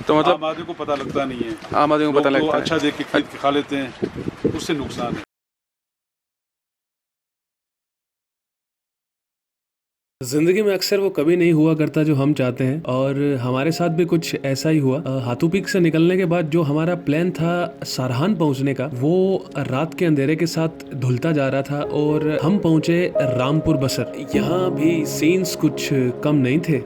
तो मतलब आम आदमी को पता लगता नहीं है, आम आदमी को पता लोग तो लगता है। अच्छा देख के खरीद के खा लेते हैं, उससे नुकसान है। ज़िंदगी में अक्सर वो कभी नहीं हुआ करता जो हम चाहते हैं, और हमारे साथ भी कुछ ऐसा ही हुआ। हाथू पीक से निकलने के बाद जो हमारा प्लान था सरहान पहुंचने का, वो रात के अंधेरे के साथ धुलता जा रहा था और हम पहुंचे रामपुर बसर। यहाँ भी सीन्स कुछ कम नहीं थे।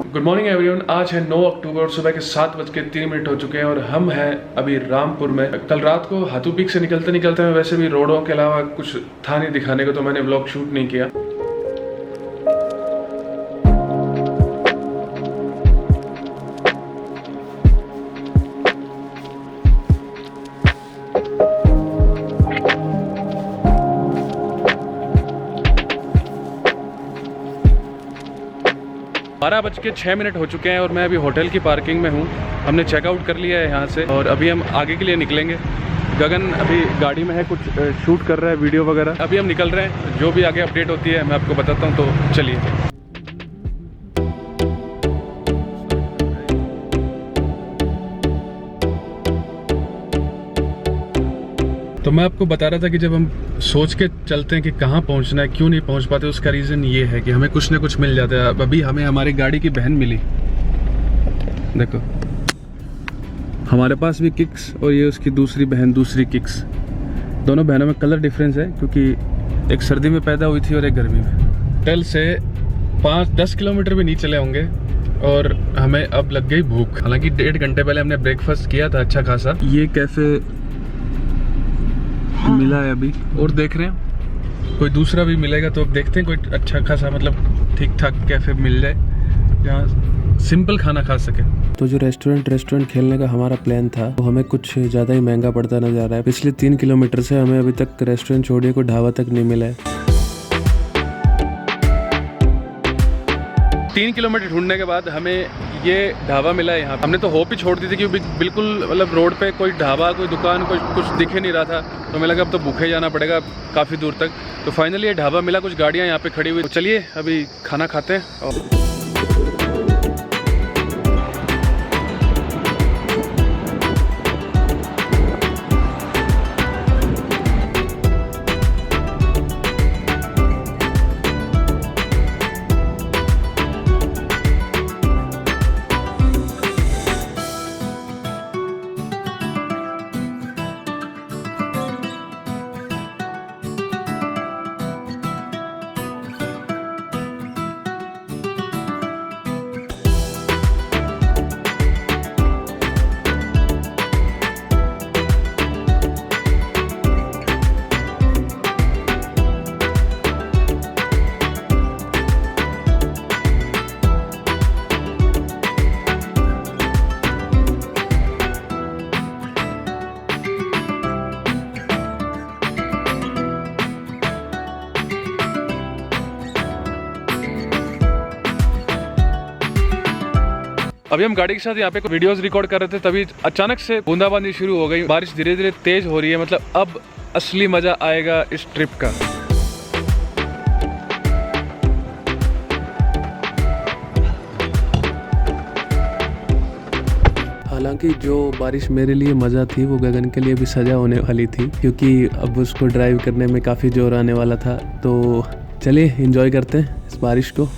Good morning everyone. आज है 9 अक्टूबर और सुबह के 7:03 हो चुके हैं और हम हैं अभी रामपुर में। कल रात को हाथू पीक से निकलते निकलते मैं वैसे भी रोडों के अलावा कुछ था नहीं दिखाने को, तो मैंने व्लॉग शूट नहीं किया। 12:06 हो चुके हैं और मैं अभी होटल की पार्किंग में हूँ। हमने चेकआउट कर लिया है यहाँ से और अभी हम आगे के लिए निकलेंगे। गगन अभी गाड़ी में है, कुछ शूट कर रहा है वीडियो वगैरह। अभी हम निकल रहे हैं, जो भी आगे अपडेट होती है मैं आपको बताता हूँ, तो चलिए। तो मैं आपको बता रहा था कि जब हम सोच के चलते हैं कि कहाँ पहुँचना है, क्यों नहीं पहुँच पाते, उसका रीज़न ये है कि हमें कुछ ना कुछ मिल जाता है। अभी हमें हमारी गाड़ी की बहन मिली, देखो हमारे पास भी किक्स और ये उसकी दूसरी बहन दूसरी किक्स। दोनों बहनों में कलर डिफरेंस है क्योंकि एक सर्दी में पैदा हुई थी और एक गर्मी में। होटल से 5-10 किलोमीटर भी नहीं चले होंगे और हमें अब लग गई भूख। हालांकि 1.5 घंटे पहले हमने ब्रेकफास्ट किया था अच्छा खासा। ये कैफे मिला है अभी और देख रहे हैं कोई दूसरा भी मिलेगा तो अब देखते हैं कोई अच्छा खासा मतलब ठीक ठाक कैफे मिल जाए जहाँ सिंपल खाना खा सके। तो जो रेस्टोरेंट खेलने का हमारा प्लान था वो हमें कुछ ज़्यादा ही महंगा पड़ता नजर आ रहा है। पिछले 3 किलोमीटर से हमें अभी तक रेस्टोरेंट छोड़िए कोई ढाबा तक नहीं मिला है। 3 किलोमीटर ढूंढने के बाद हमें ये ढाबा मिला है यहाँ। हमने तो होप ही छोड़ दी थी कि बिल्कुल मतलब रोड पे कोई ढाबा कोई दुकान कोई कुछ दिख ही नहीं रहा था, तो हमें लगा अब तो भूखे जाना पड़ेगा काफ़ी दूर तक। तो फाइनली ये ढाबा मिला, कुछ गाड़ियाँ यहाँ पे खड़ी हुई। तो चलिए अभी खाना खाते हैं। और अभी हम गाड़ी के साथ यहाँ पे वीडियोस रिकॉर्ड कर रहे थे, तभी अचानक से बूंदाबांदी शुरू हो गई। बारिश धीरे धीरे तेज हो रही है, मतलब अब असली मजा आएगा इस ट्रिप का। हालांकि जो बारिश मेरे लिए मज़ा थी वो गगन के लिए भी सजा होने वाली थी, क्योंकि अब उसको ड्राइव करने में काफ़ी जोर आने वाला था। तो चलिए एंजॉय करते हैं इस बारिश को।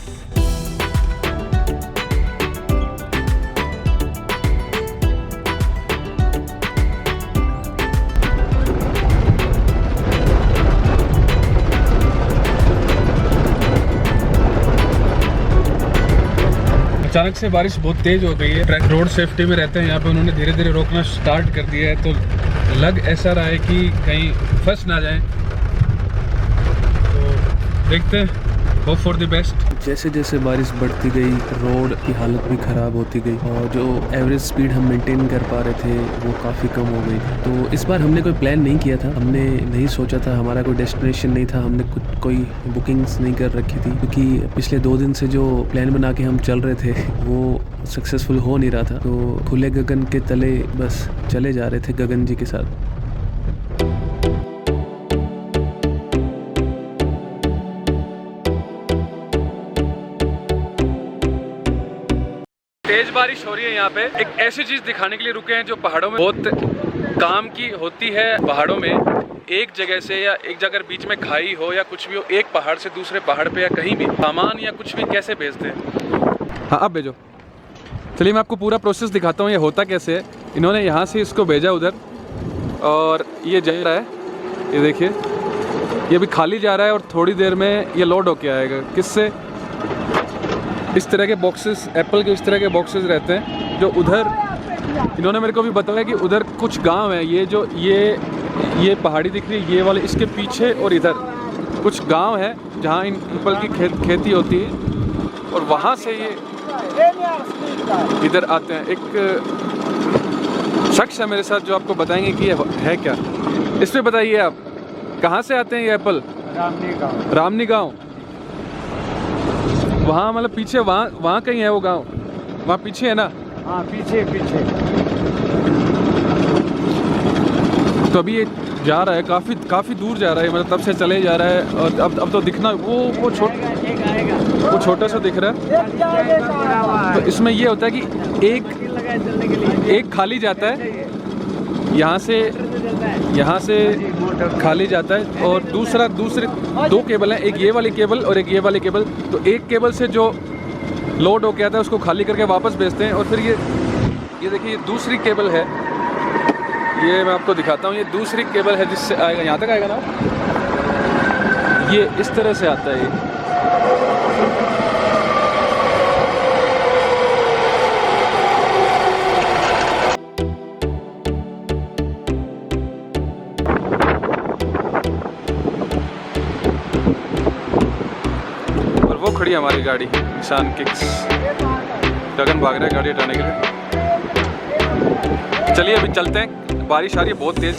अचानक से बारिश बहुत तेज हो गई है। ट्रैक रोड सेफ्टी में रहते हैं यहाँ पे, उन्होंने धीरे धीरे रोकना स्टार्ट कर दिया है। तो लग ऐसा रहा है कि कहीं फंस ना जाए, तो देखते हैं होप फॉर द बेस्ट। जैसे जैसे बारिश बढ़ती गई रोड की हालत भी ख़राब होती गई और जो एवरेज स्पीड हम मेंटेन कर पा रहे थे वो काफ़ी कम हो गई। तो इस बार हमने कोई प्लान नहीं किया था, हमने नहीं सोचा था, हमारा कोई डेस्टिनेशन नहीं था, हमने कोई बुकिंग्स नहीं कर रखी थी क्योंकि पिछले 2 दिन से जो प्लान बना के हम चल रहे थे वो सक्सेसफुल हो नहीं रहा था। तो खुले गगन के तले बस चले जा रहे थे गगन जी के साथ। तेज बारिश हो रही है यहाँ पे। एक ऐसी चीज दिखाने के लिए रुके हैं जो पहाड़ों में बहुत काम की होती है। पहाड़ों में एक जगह से या एक जगह बीच में खाई हो या कुछ भी हो, एक पहाड़ से दूसरे पहाड़ पे या कहीं भी सामान या कुछ भी कैसे भेजते हैं। हाँ अब भेजो। चलिए मैं आपको पूरा प्रोसेस दिखाता हूँ ये होता कैसे है। इन्होंने यहाँ से इसको भेजा उधर और ये जा रहा है, ये देखिए ये भी खाली जा रहा है और थोड़ी देर में ये लोड होके आएगा। किससे? इस तरह के बॉक्सेस, एप्पल के इस तरह के बॉक्सेस रहते हैं जो उधर इन्होंने मेरे को भी बताया कि उधर कुछ गांव है। ये जो ये पहाड़ी दिख रही है ये वाले, इसके पीछे और इधर कुछ गांव है जहां इन एप्पल की खेती होती है और वहां से ये इधर आते हैं। एक शख्स है मेरे साथ जो आपको बताएंगे कि ये है क्या। इसमें बताइए आप कहाँ से आते हैं ये एप्पल? रामनी गाँव। वहाँ मतलब पीछे वहाँ कहीं है वो गांव? वहाँ पीछे है ना? हाँ पीछे। तो अभी ये जा रहा है, काफ़ी दूर जा रहा है, मतलब तब से चले जा रहा है और अब तो दिखना वो छोटा सा दिख रहा है। तो इसमें ये होता है कि एक खाली जाता है यहाँ से खाली जाता है और दूसरे 2 केबल हैं, एक ये वाली केबल और एक ये वाली केबल। तो एक केबल से जो लोड होके आता है उसको खाली करके वापस भेजते हैं और फिर ये देखिए ये दूसरी केबल है, ये मैं आपको दिखाता हूँ। ये दूसरी केबल है जिससे आएगा, यहाँ तक आएगा ना, ये इस तरह से आता है ये। वो खड़ी है हमारी गाड़ी निशान किक्स। गगन भाग रहा है गाड़ी हटाने के लिए। चलिए अभी चलते हैं, बारिश आ रही है बहुत तेज।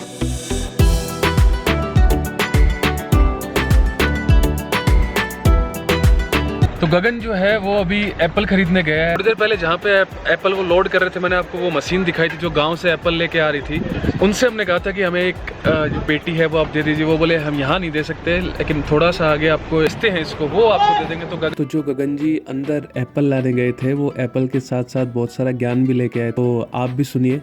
तो गगन जो है वो अभी एप्पल खरीदने गया है। थोड़ी देर पहले जहाँ पे एप्पल वो लोड कर रहे थे मैंने आपको वो मशीन दिखाई थी जो गांव से एप्पल लेके आ रही थी। उनसे हमने कहा था कि हमें एक जो पेटी है वो आप दे दीजिए। वो बोले हम यहाँ नहीं दे सकते लेकिन थोड़ा सा आगे आपको रिश्ते हैं इसको, वो आपको दे देंगे। तो जो गगन जी अंदर एप्पल लाने गए थे वो एप्पल के साथ साथ बहुत सारा ज्ञान भी लेके आए, तो आप भी सुनिए।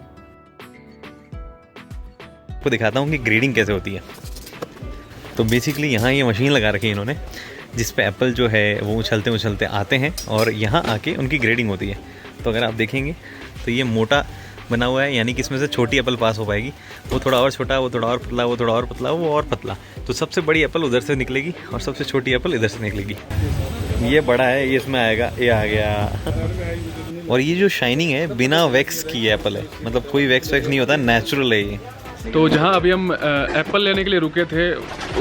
आपको दिखाता हूँ कि ग्रेडिंग कैसे होती है। तो बेसिकली यहाँ ये मशीन लगा रखी है इन्होंने जिस पे एप्पल जो है वो उछलते उछलते आते हैं और यहाँ आके उनकी ग्रेडिंग होती है। तो अगर आप देखेंगे तो ये मोटा बना हुआ है, यानी कि इसमें से छोटी एप्पल पास हो पाएगी। वो थोड़ा और छोटा, वो थोड़ा और पतला, वो थोड़ा और पतला, वो और पतला। तो सबसे बड़ी एप्पल उधर से निकलेगी और सबसे छोटी एप्पल इधर से निकलेगी। ये बड़ा है, ये इसमें आएगा, ये आ गया। और ये जो शाइनिंग है बिना वैक्स की एप्पल है, मतलब कोई वैक्स नहीं होता, नेचुरल है ये। तो जहाँ अभी हम एप्पल लेने के लिए रुके थे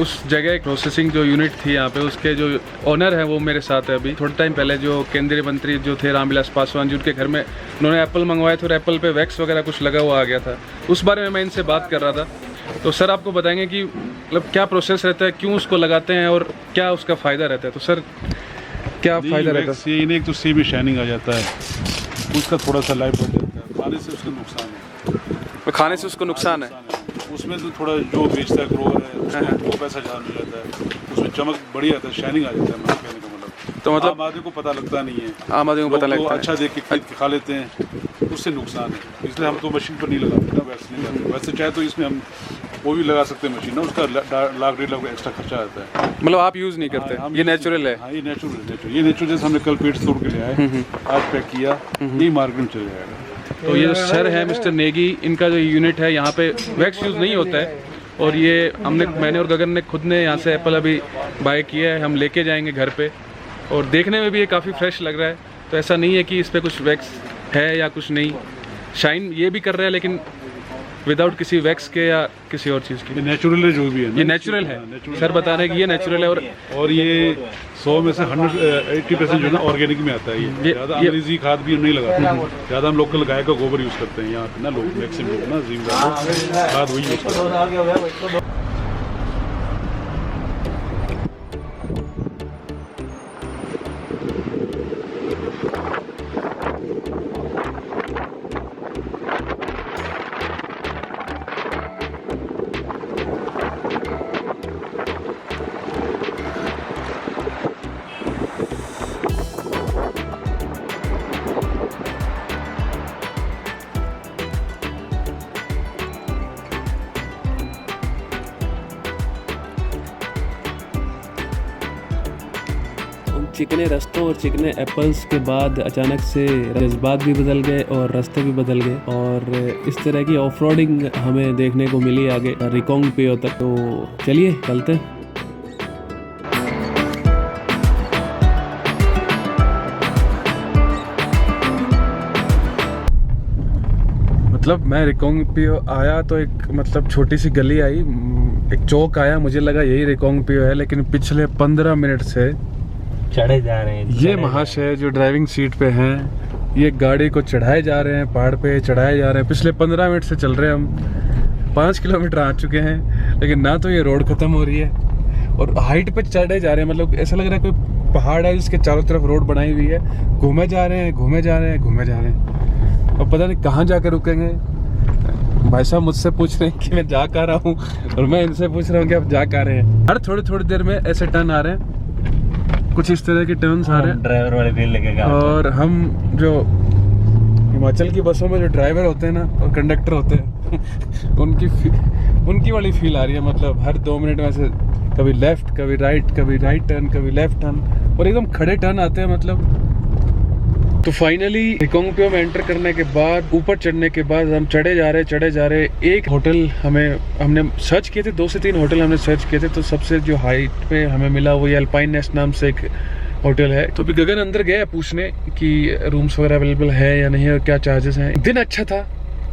उस जगह एक प्रोसेसिंग जो यूनिट थी यहाँ पे, उसके जो ओनर है वो मेरे साथ है। अभी थोड़े टाइम पहले जो केंद्रीय मंत्री जो थे रामविलास पासवान जी, उनके घर में उन्होंने एप्पल मंगवाए थे और एप्पल पे वैक्स वगैरह कुछ लगा हुआ आ गया था। उस बारे में मैं इनसे बात कर रहा था। तो सर आपको बताएंगे कि मतलब क्या प्रोसेस रहता है, क्यों उसको लगाते हैं और क्या उसका फ़ायदा रहता है। तो सर क्या फ़ायदा रहता है? ये एक तो सी में शाइनिंग आ जाता है, उसका थोड़ा सा लाइफ बढ़ जाता है, खाने से उसका नुकसान है। तो खाने से उसको नुकसान है। उसमें तो थोड़ा जो बेचता है ग्रोवर है वो पैसा ज़्यादा मिल जाता है, उसमें चमक बढ़िया आता है, शाइनिंग आ जाता है। मैं कहने का मतलब तो मतलब आम आदमी को पता लगता नहीं है, आम आदमी को पता लगता है, अच्छा देख के खरीद के खा लेते हैं, उससे नुकसान है। इसलिए हम तो मशीन पर नहीं लगाते ना, वैसे नहीं लगाते। वैसे चाहे तो इसमें हम वो भी लगा सकते हैं मशीन ना, उसका लाख 1.5 लाख एक्स्ट्रा खर्चा आता है। मतलब आप यूज़ नहीं करते? ये नेचुरल है? हाँ ये नेचुरल जैसे हमने कल पेट तोड़ के ले आए, आज पैक किया, यही मार्केट में चल जाएगा। तो ये जो सर है मिस्टर नेगी, इनका जो यूनिट है यहाँ पे वैक्स यूज़ नहीं होता है और ये मैंने और गगन ने खुद ने यहाँ से एप्पल अभी बाय किया है। हम लेके जाएंगे घर पे और देखने में भी ये काफ़ी फ्रेश लग रहा है। तो ऐसा नहीं है कि इस पर कुछ वैक्स है या कुछ नहीं। शाइन ये भी कर रहा है लेकिन विदाउट किसी वैक्स के या किसी और चीज़ की? ये नेचुरल है जो भी है ना। ये नेचुरल है, सर बता रहे हैं कि ये नेचुरल है। और ये 100 में से 80% जो है ना ऑर्गेनिक में आता है। ये ज़्यादा अंग्रेजी खाद भी नहीं लगाते, ज़्यादा हम लोकल गाय का गोबर यूज़ करते हैं यहाँ पे ना, लोग मैक्सिमम लोग ना जिम्मेदार खाद वही यूज़ करते हैं। चिकने रास्तों और चिकने एप्पल्स के बाद अचानक से जज्बात भी बदल गए और रास्ते भी बदल गए, और इस तरह की ऑफ रोडिंग हमें देखने को मिली आगे रिकोंग पियो तक। तो चलिए चलते हैं। मतलब मैं रिकोंग पियो आया तो एक मतलब छोटी सी गली आई, एक चौक आया, मुझे लगा यही रिकोंग पियो है, लेकिन पिछले 15 मिनट से चढ़े जा रहे हैं। ये महाशय जो ड्राइविंग सीट पे हैं, ये गाड़ी को चढ़ाए जा रहे हैं, पहाड़ पे चढ़ाए जा रहे हैं। पिछले 15 मिनट से चल रहे हैं हम, 5 किलोमीटर आ चुके हैं, लेकिन ना तो ये रोड खत्म हो रही है और हाइट पे चढ़े जा रहे हैं। मतलब ऐसा लग रहा है कोई पहाड़ है जिसके चारों तरफ रोड बनाई हुई है, घूमे जा रहे हैं, घूमे जा रहे हैं, घूमे जा रहे हैं, और पता नहीं कहाँ जाकर रुकेंगे। भाई साहब मुझसे पूछ रहे हैं कि मैं जा कहाँ रहा हूँ, और मैं इनसे पूछ रहा हूँ कि आप जा कहाँ रहे हैं। हर थोड़ी देर में ऐसे टर्न आ रहे हैं, कुछ इस तरह के टर्न्स आ रहे हैं, ड्राइवर वाले फील लगेगा। और हम जो हिमाचल की बसों में जो ड्राइवर होते हैं ना और कंडक्टर होते हैं उनकी वाली फील आ रही है। मतलब हर 2 मिनट में से कभी लेफ्ट, कभी राइट, कभी राइट टर्न, कभी लेफ्ट टर्न, और एकदम खड़े टर्न आते हैं। मतलब तो फाइनली रिकोंग पियो में एंटर करने के बाद, ऊपर चढ़ने के बाद हम चढ़े जा रहे। एक होटल हमने सर्च किए थे, 2 से 3 होटल हमने सर्च किए थे, तो सबसे जो हाइट पे हमें मिला वो ये अल्पाइन नेस्ट नाम से एक होटल है। तो अभी गगन अंदर गया पूछने कि रूम्स वगैरह अवेलेबल है या नहीं और क्या चार्जेस हैं। दिन अच्छा था,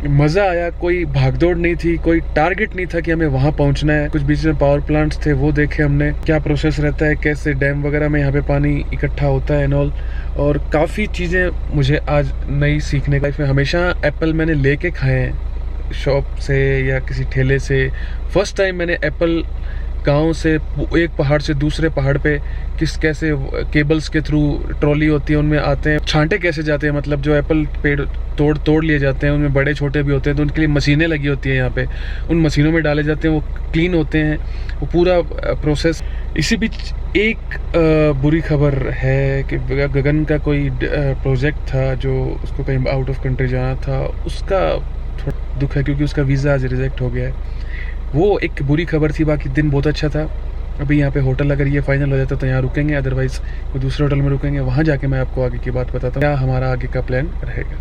मज़ा आया, कोई भागदौड़ नहीं थी, कोई टारगेट नहीं था कि हमें वहाँ पहुँचना है। कुछ बीच में पावर प्लांट्स थे, वो देखे हमने, क्या प्रोसेस रहता है, कैसे डैम वगैरह में यहाँ पे पानी इकट्ठा होता है एंड ऑल, और काफ़ी चीज़ें मुझे आज नई सीखने का। हमेशा एप्पल मैंने लेके खाए हैं शॉप से या किसी ठेले से, फर्स्ट टाइम मैंने एप्पल गांव से एक पहाड़ से दूसरे पहाड़ पे कैसे केबल्स के थ्रू ट्रॉली होती है उनमें आते हैं, छांटे कैसे जाते हैं, मतलब जो एप्पल पेड़ तोड़ लिए जाते हैं, उनमें बड़े छोटे भी होते हैं, तो उनके लिए मशीनें लगी होती हैं यहाँ पे, उन मशीनों में डाले जाते हैं, वो क्लीन होते हैं, वो पूरा प्रोसेस। इसी बीच एक बुरी खबर है कि गगन का कोई प्रोजेक्ट था जो उसको कहीं आउट ऑफ कंट्री जाना था, उसका थोड़ा दुख है क्योंकि उसका वीज़ा आज रिजेक्ट हो गया है। वो एक बुरी खबर थी, बाकी दिन बहुत अच्छा था। अभी यहाँ पे होटल अगर ये फाइनल हो जाता तो यहाँ रुकेंगे, अदरवाइज़ कोई दूसरे होटल में रुकेंगे, वहाँ जाके मैं आपको आगे की बात बताता हूँ क्या हमारा आगे का प्लान रहेगा।